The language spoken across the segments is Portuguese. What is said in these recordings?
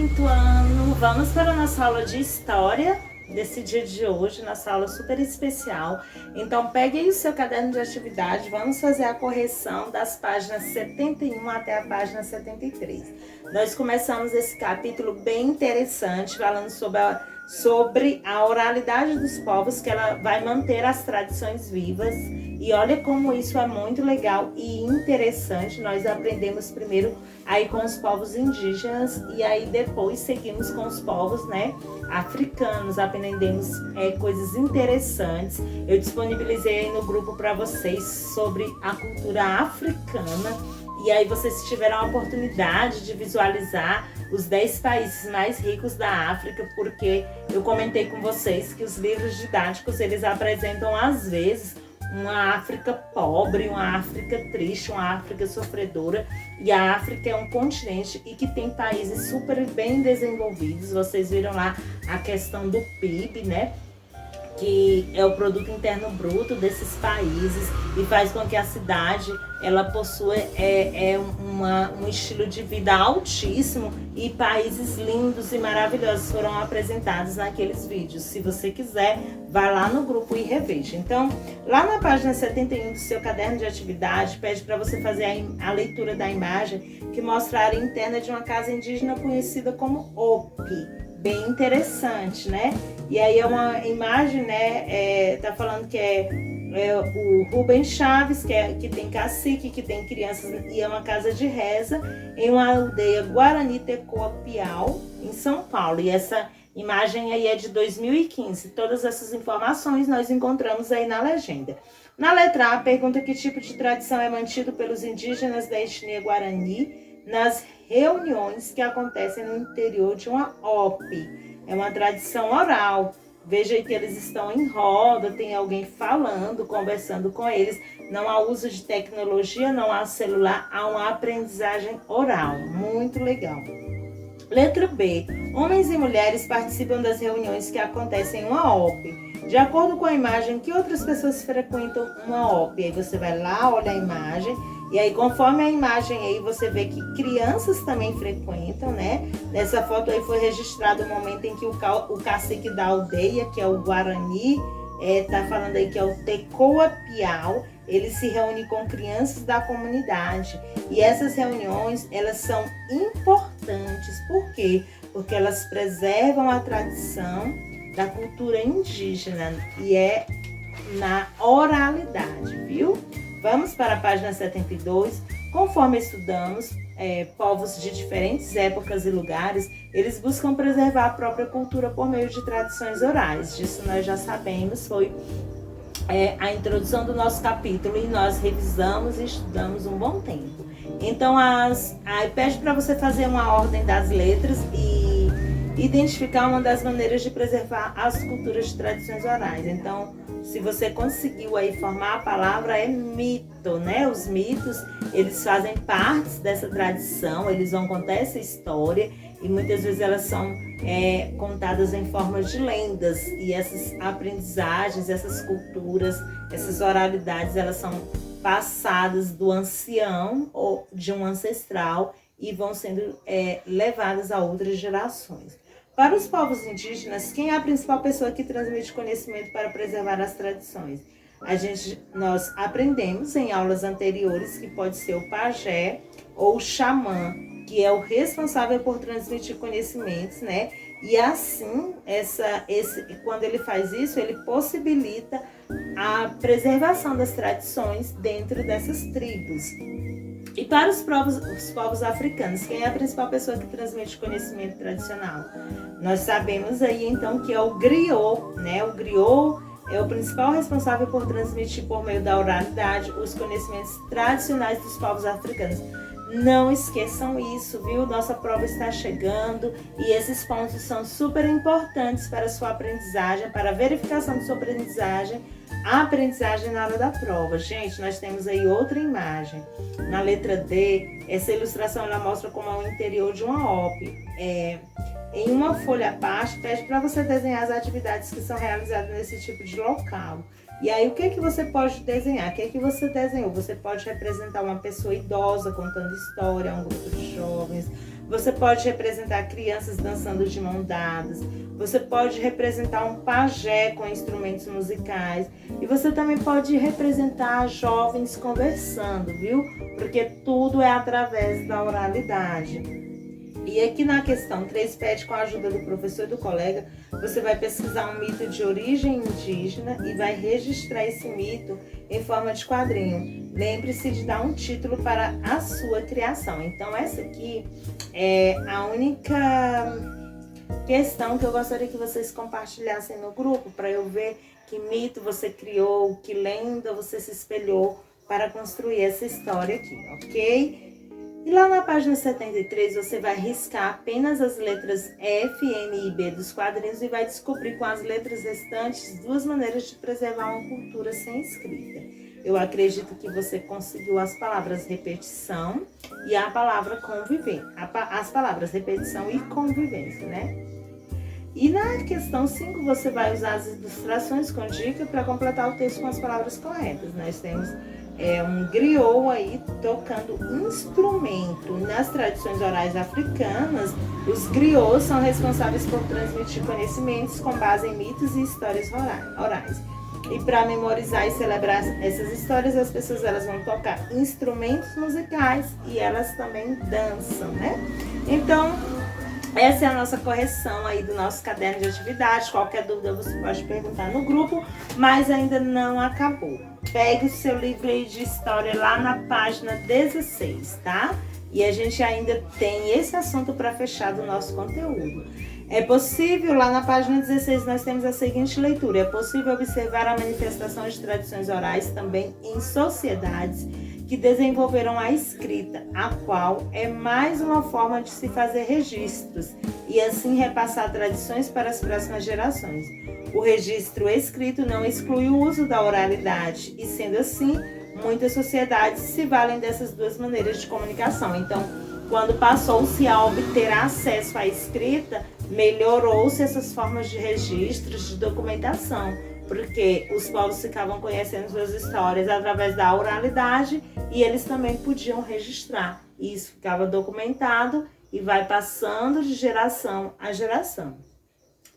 quinto ano. Vamos para a nossa aula de história desse dia de hoje, nossa aula super especial. Então pegue aí o seu caderno de atividade, vamos fazer a correção das páginas 71 até a página 73. Nós começamos esse capítulo bem interessante, falando sobre a oralidade dos povos, que ela vai manter as tradições vivas. E olha como isso é muito legal e interessante. Nós aprendemos primeiro aí com os povos indígenas e aí depois seguimos com os povos, africanos. Aprendemos coisas interessantes. Eu disponibilizei aí no grupo para vocês sobre a cultura africana. E aí vocês tiveram a oportunidade de visualizar os 10 países mais ricos da África, porque eu comentei com vocês que os livros didáticos, eles apresentam às vezes uma África pobre, uma África triste, uma África sofredora. E a África é um continente e que tem países super bem desenvolvidos. Vocês viram lá a questão do PIB, que é o produto interno bruto desses países e faz com que a cidade ela possua um estilo de vida altíssimo, e países lindos e maravilhosos foram apresentados naqueles vídeos. Se você quiser, vá lá no grupo e reveja. Então, lá na página 71 do seu caderno de atividade, pede para você fazer a leitura da imagem que mostra a área interna de uma casa indígena conhecida como Opi. Bem interessante, E aí é uma imagem, tá falando que é o Rubens Chaves, que tem cacique, que tem crianças, e é uma casa de reza em uma aldeia Guarani Tecoa Piau, em São Paulo. E essa imagem aí é de 2015. Todas essas informações nós encontramos aí na legenda. Na letra A, pergunta que tipo de tradição é mantido pelos indígenas da etnia Guarani nas reuniões que acontecem no interior de uma OP. É uma tradição oral. Veja aí que eles estão em roda, tem alguém falando, conversando com eles. Não há uso de tecnologia, não há celular, há uma aprendizagem oral. Muito legal. Letra B. Homens e mulheres participam das reuniões que acontecem em uma OP. De acordo com a imagem, que outras pessoas frequentam uma OP? Aí você vai lá, olha a imagem. E aí, conforme a imagem aí, você vê que crianças também frequentam, Nessa foto aí foi registrado o momento em que o cacique da aldeia, que é o Guarani, tá falando aí que é o Tecoa Piau, ele se reúne com crianças da comunidade. E essas reuniões, elas são importantes. Por quê? Porque elas preservam a tradição da cultura indígena e é na oralidade, viu? Vamos para a página 72. Conforme estudamos, povos de diferentes épocas e lugares, eles buscam preservar a própria cultura por meio de tradições orais. Disso nós já sabemos, foi a introdução do nosso capítulo e nós revisamos e estudamos um bom tempo. Então, aí pede para você fazer uma ordem das letras e identificar uma das maneiras de preservar as culturas de tradições orais. Então, se você conseguiu aí formar a palavra, é mito, Os mitos, eles fazem parte dessa tradição, eles vão contar essa história e muitas vezes elas são contadas em forma de lendas. E essas aprendizagens, essas culturas, essas oralidades, elas são passadas do ancião ou de um ancestral e vão sendo levadas a outras gerações. Para os povos indígenas, quem é a principal pessoa que transmite conhecimento para preservar as tradições? Nós aprendemos em aulas anteriores que pode ser o pajé ou o xamã, que é o responsável por transmitir conhecimentos, E assim, quando ele faz isso, ele possibilita a preservação das tradições dentro dessas tribos. E para os povos africanos, quem é a principal pessoa que transmite conhecimento tradicional? Nós sabemos aí então que é o griot, O griot é o principal responsável por transmitir por meio da oralidade os conhecimentos tradicionais dos povos africanos. Não esqueçam isso, viu? Nossa prova está chegando e esses pontos são super importantes para a sua aprendizagem, para a verificação de sua aprendizagem, a aprendizagem na hora da prova. Gente, nós temos aí outra imagem. Na letra D, essa ilustração ela mostra como é o interior de uma OP. Em uma folha à parte, pede para você desenhar as atividades que são realizadas nesse tipo de local. E aí, o que você pode desenhar? O que você desenhou? Você pode representar uma pessoa idosa contando história, um grupo de jovens. Você pode representar crianças dançando de mão dadas. Você pode representar um pajé com instrumentos musicais. E você também pode representar jovens conversando, viu? Porque tudo é através da oralidade. E aqui na questão 3 pede, com a ajuda do professor e do colega, você vai pesquisar um mito de origem indígena e vai registrar esse mito em forma de quadrinho. Lembre-se de dar um título para a sua criação. Então essa aqui é a única questão que eu gostaria que vocês compartilhassem no grupo, para eu ver que mito você criou, que lenda você se espelhou para construir essa história aqui, ok? E lá na página 73 você vai riscar apenas as letras F, N e B dos quadrinhos e vai descobrir com as letras restantes 2 maneiras de preservar uma cultura sem escrita. Eu acredito que você conseguiu as palavras repetição e a palavra convivência. As palavras repetição e convivência, né? E na questão 5 você vai usar as ilustrações com dica para completar o texto com as palavras corretas. Nós temos um griot aí tocando instrumento. Nas tradições orais africanas, os griots são responsáveis por transmitir conhecimentos com base em mitos e histórias orais. E para memorizar e celebrar essas histórias, as pessoas elas vão tocar instrumentos musicais e elas também dançam, né? Então, essa é a nossa correção aí do nosso caderno de atividade. Qualquer dúvida você pode perguntar no grupo, mas ainda não acabou. Pegue o seu livro aí de história lá na página 16, tá? E a gente ainda tem esse assunto para fechar do nosso conteúdo. É possível, lá na página 16, nós temos a seguinte leitura. É possível observar a manifestação de tradições orais também em sociedades que desenvolveram a escrita, a qual é mais uma forma de se fazer registros e assim repassar tradições para as próximas gerações. O registro escrito não exclui o uso da oralidade e, sendo assim, muitas sociedades se valem dessas 2 maneiras de comunicação. Então, quando passou-se a obter acesso à escrita, melhorou-se essas formas de registros, de documentação, porque os povos ficavam conhecendo suas histórias através da oralidade e eles também podiam registrar. E isso ficava documentado e vai passando de geração a geração.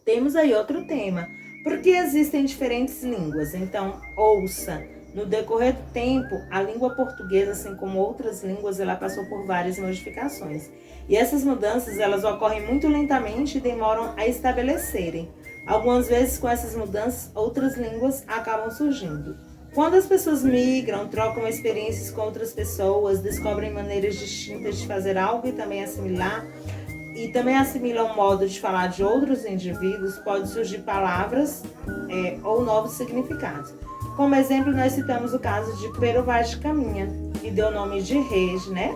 Temos aí outro tema. Por que existem diferentes línguas? Então, ouça. No decorrer do tempo, a língua portuguesa, assim como outras línguas, ela passou por várias modificações. E essas mudanças, elas ocorrem muito lentamente e demoram a estabelecerem. Algumas vezes, com essas mudanças, outras línguas acabam surgindo. Quando as pessoas migram, trocam experiências com outras pessoas, descobrem maneiras distintas de fazer algo e também assimilam o modo de falar de outros indivíduos, pode surgir palavras ou novos significados. Como exemplo, nós citamos o caso de Pero Vaz de Caminha, que deu o nome de rede, né,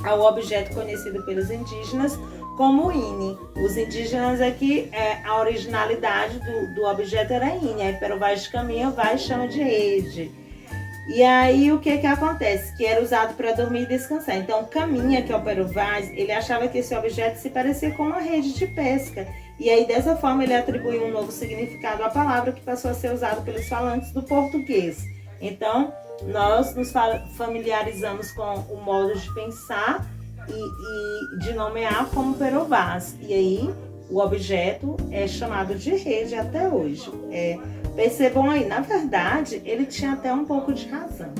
ao objeto conhecido pelos indígenas como INE. Os indígenas aqui, a originalidade do objeto era INE, aí Pero Vaz de Caminha, Vaz chama de rede. E aí o que acontece? Que era usado para dormir e descansar. Então Caminha, que é o Pero Vaz, ele achava que esse objeto se parecia com uma rede de pesca. E aí dessa forma ele atribuiu um novo significado à palavra que passou a ser usada pelos falantes do português. Então nós nos familiarizamos com o modo de pensar e de nomear como Pero Vaz. E aí o objeto é chamado de rede até hoje. Percebam aí, na verdade, ele tinha até um pouco de razão.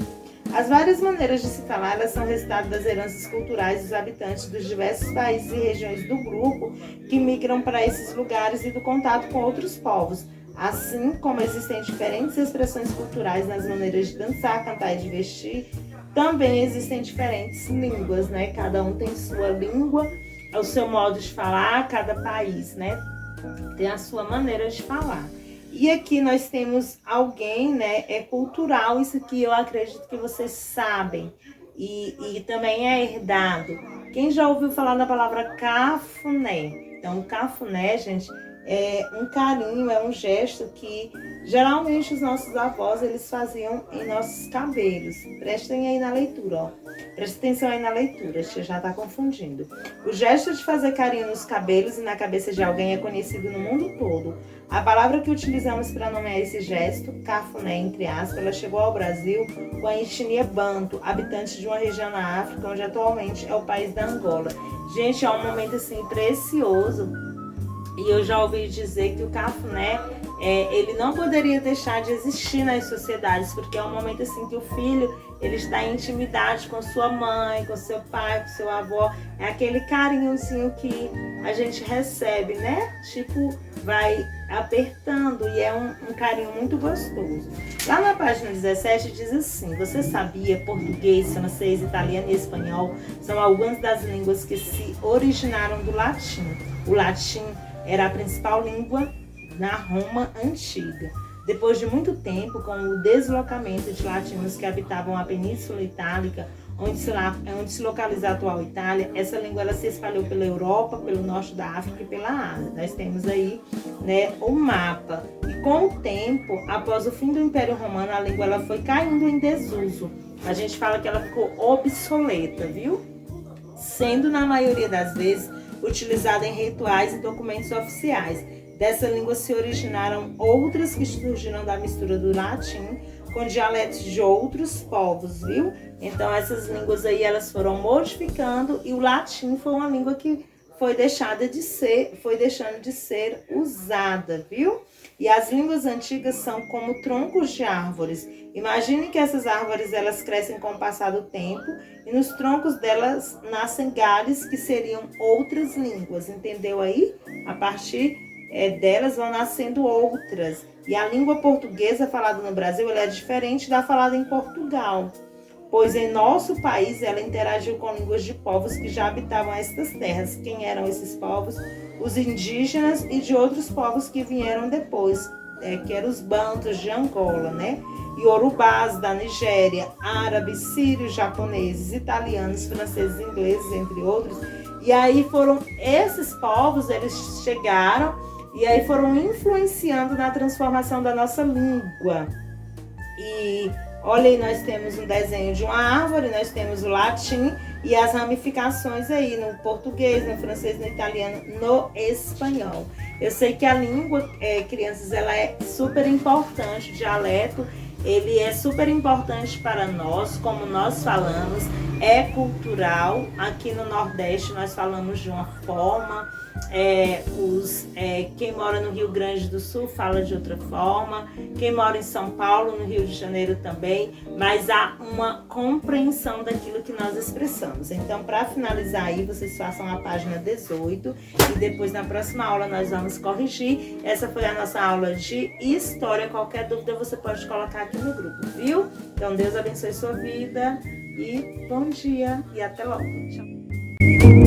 As várias maneiras de se falar, elas são resultado das heranças culturais dos habitantes dos diversos países e regiões do grupo que migram para esses lugares e do contato com outros povos. Assim como existem diferentes expressões culturais nas maneiras de dançar, cantar e de vestir, também existem diferentes línguas, né? Cada um tem sua língua, o seu modo de falar, cada país, né, tem a sua maneira de falar. E aqui nós temos alguém, né, é cultural, isso aqui eu acredito que vocês sabem, e também é herdado. Quem já ouviu falar da palavra cafuné? Então, cafuné, gente, é um carinho, é um gesto que geralmente os nossos avós, eles faziam em nossos cabelos. Prestem aí na leitura, ó. Presta atenção aí na leitura, você já tá confundindo. O gesto de fazer carinho nos cabelos e na cabeça de alguém é conhecido no mundo todo. A palavra que utilizamos para nomear esse gesto, cafuné, entre aspas, ela chegou ao Brasil com a etnia Banto, habitante de uma região na África, onde atualmente é o país da Angola. Gente, é um momento assim precioso. E eu já ouvi dizer que o cafuné, ele não poderia deixar de existir nas sociedades, porque é um momento assim que o filho, ele está em intimidade com sua mãe, com seu pai, com seu avô. É aquele carinhozinho que a gente recebe, né? Tipo, vai apertando e é um carinho muito gostoso. Lá na página 17 diz assim: você sabia, português, francês, italiano e espanhol são algumas das línguas que se originaram do latim. O latim era a principal língua na Roma antiga. Depois de muito tempo, com o deslocamento de latinos que habitavam a Península Itálica, onde se localiza a atual Itália, essa língua ela se espalhou pela Europa, pelo norte da África e pela Ásia. Nós temos aí, né, o mapa. E com o tempo, após o fim do Império Romano, a língua ela foi caindo em desuso. A gente fala que ela ficou obsoleta, viu? Sendo, na maioria das vezes, utilizada em rituais e documentos oficiais. Dessa língua se originaram outras que surgiram da mistura do latim com dialetos de outros povos, viu? Então essas línguas aí elas foram modificando e o latim foi uma língua que foi deixando de ser usada, viu? E as línguas antigas são como troncos de árvores. Imagine que essas árvores elas crescem com o passar do tempo e nos troncos delas nascem galhos que seriam outras línguas, entendeu aí? A partir delas vão nascendo outras. E a língua portuguesa falada no Brasil ela é diferente da falada em Portugal, pois em nosso país ela interagiu com línguas de povos que já habitavam estas terras. Quem eram esses povos? Os indígenas e de outros povos que vieram depois, que eram os bantos de Angola, né? Iorubás da Nigéria, árabes, sírios, japoneses, italianos, franceses, ingleses, entre outros. E aí foram esses povos, eles chegaram e aí foram influenciando na transformação da nossa língua. E olha aí, nós temos um desenho de uma árvore, nós temos o latim e as ramificações aí no português, no francês, no italiano, no espanhol. Eu sei que a língua, crianças, ela é super importante, o dialeto, ele é super importante para nós, como nós falamos, é cultural. Aqui no Nordeste nós falamos de uma forma, quem mora no Rio Grande do Sul fala de outra forma, quem mora em São Paulo, no Rio de Janeiro também, mas há uma compreensão daquilo que nós expressamos. Então, para finalizar aí, vocês façam a página 18 e depois na próxima aula nós vamos corrigir. Essa foi a nossa aula de História. Qualquer dúvida você pode colocar aqui no grupo, viu? Então, Deus abençoe sua vida e bom dia e até logo. Tchau.